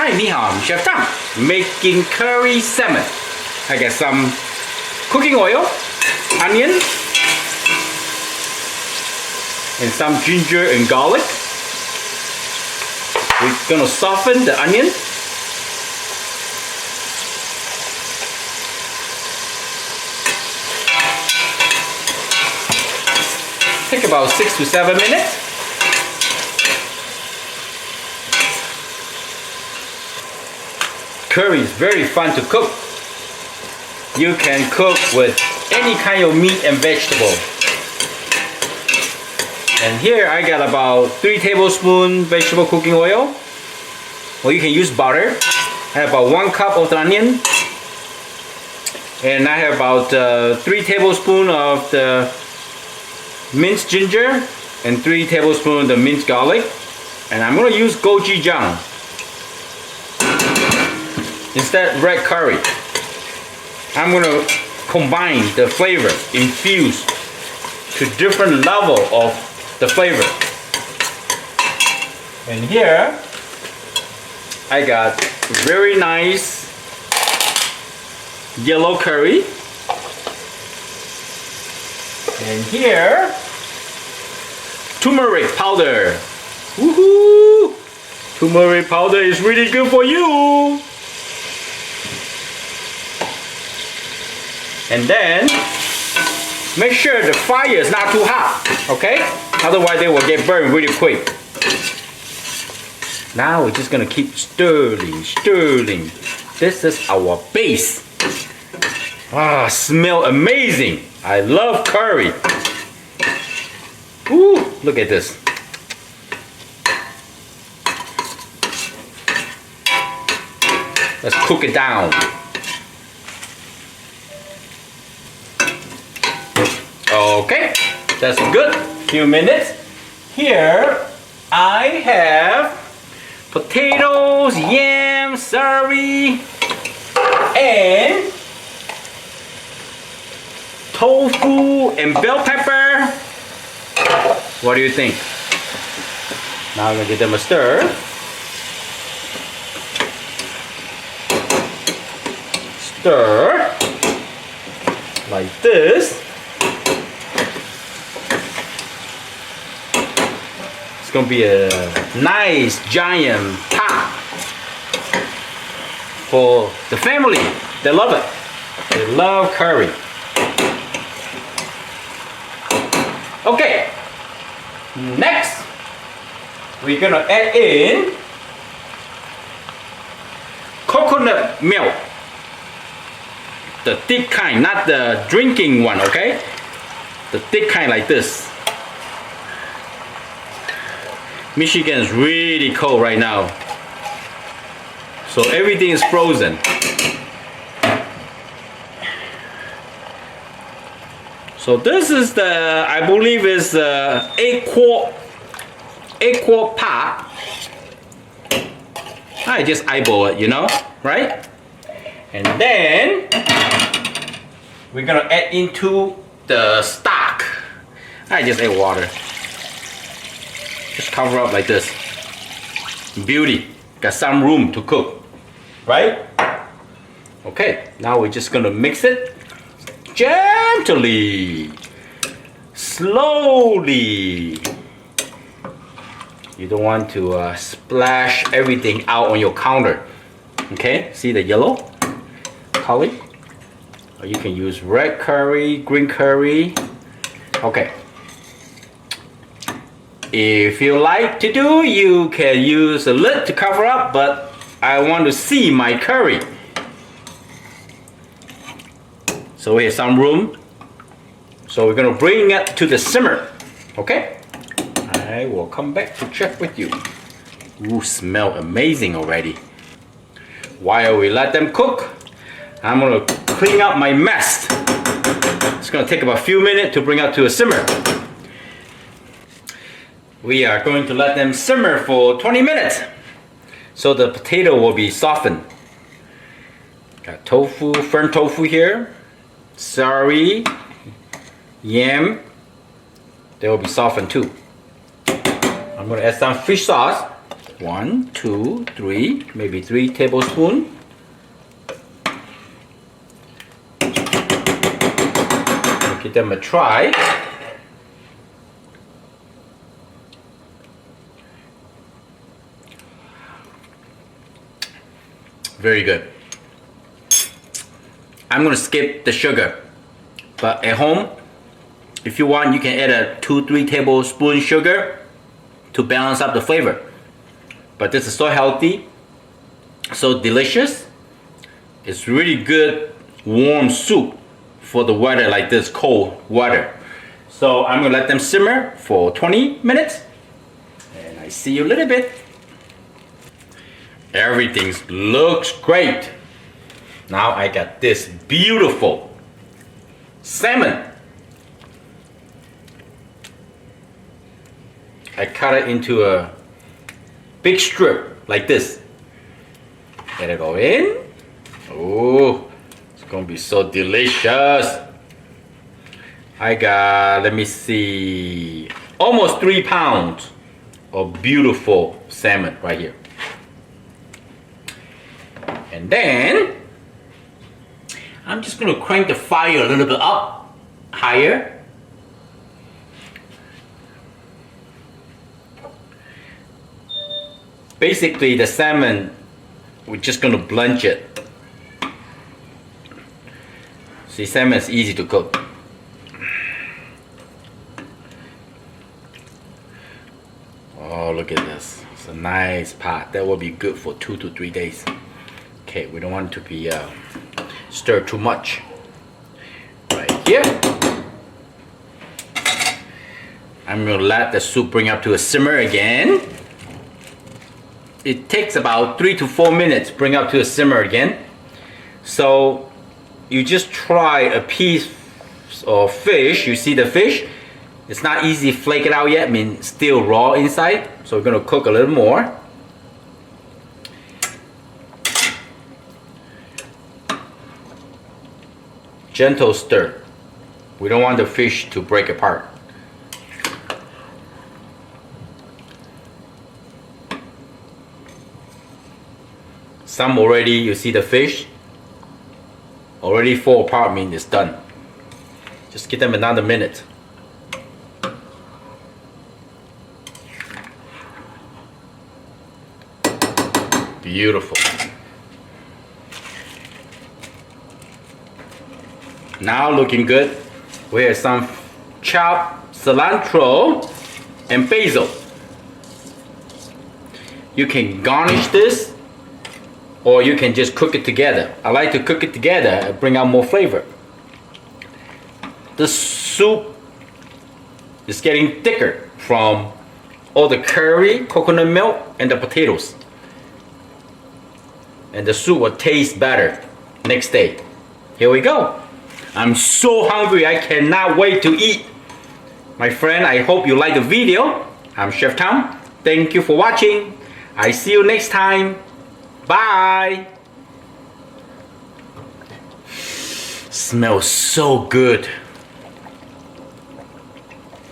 Hi, ni hao, I'm Chef Tom, making curry salmon. I got some cooking oil, onion, and some ginger and garlic. We're gonna soften the onion. Take about 6 to 7 minutes. Curry is very fun to cook. You can cook with any kind of meat and vegetable. And here I got about 3 tablespoons vegetable cooking oil. Or you can use butter. I have about 1 cup of the onion. And I have about 3 tablespoons of the minced ginger and 3 tablespoons of the minced garlic. And I'm going to use gojugang instead red curry. I'm going to combine the flavor, infuse to different level of the flavor. And here I got very nice yellow curry. And here turmeric powder. Woohoo! Turmeric powder is really good for you. And then make sure the fire is not too hot, okay? Otherwise they will get burned really quick. Now we're just gonna keep stirring. This is our base. Ah, smell amazing. I love curry. Ooh, look at this. Let's cook it down. Okay, that's good. Few minutes. Here I have potatoes, yam, celery, and tofu and bell pepper. What do you think? Now I'm gonna give them a stir. Stir like this. It's gonna be a nice giant pot for the family. They love it. They love curry. Okay, next we're gonna add in coconut milk. The thick kind, not the drinking one, okay? The thick kind like this. Michigan is really cold right now, so everything is frozen. So this is the, I believe is 8-quart pot. I just eyeball it, you know, right? And then we're gonna add into the stock. I just add water. Just cover up like this. Beauty. Got some room to cook, right? Okay, now we're just gonna mix it gently, slowly. You don't want to splash everything out on your counter. Okay, see the yellow color? Or you can use red curry, green curry. Okay. If you like to do, you can use a lid to cover up, but I want to see my curry. So we have some room. So we're gonna bring it to the simmer, okay? I will come back to check with you. Ooh, smell amazing already. While we let them cook, I'm gonna clean up my mess. It's gonna take about a few minutes to bring up to a simmer. We are going to let them simmer for 20 minutes. So the potato will be softened. Got tofu, firm tofu here. Celery, yam, they will be softened too. I'm going to add some fish sauce. 1, 2, 3, maybe 3 tablespoons. Give them a try. Very good. I'm gonna skip the sugar, but at home, if you want, you can add a 2-3 tablespoons sugar to balance up the flavor. But this is so healthy, so delicious. It's really good warm soup for the weather like this, cold weather. So I'm gonna let them simmer for 20 minutes, and I see you in a little bit. Everything looks great. Now I got this beautiful salmon. I cut it into a big strip like this. Let it go in. Oh, it's gonna be so delicious. I got, let me see, almost 3 pounds of beautiful salmon right here. And then I'm just gonna crank the fire a little bit up, higher. Basically the salmon, we're just gonna blanch it. See, salmon is easy to cook. Oh, look at this. It's a nice pot. That will be good for 2 to 3 days. Okay, we don't want it to be stirred too much. Right here. I'm gonna let the soup bring up to a simmer again. It takes about 3 to 4 minutes to bring up to a simmer again. So you just try a piece of fish. You see the fish? It's not easy to flake it out yet. I mean, it's still raw inside. So we're gonna cook a little more. Gentle stir. We don't want the fish to break apart. Some already, you see the fish already fall apart, means it's done. Just give them another minute. Beautiful. Now looking good. We have some chopped cilantro and basil. You can garnish this, or you can just cook it together. I like to cook it together and bring out more flavor. The soup is getting thicker from all the curry, coconut milk, and the potatoes. And the soup will taste better next day. Here we go. I'm so hungry, I cannot wait to eat. My friend, I hope you like the video. I'm Chef Tom. Thank you for watching. I see you next time. Bye. Smells so good.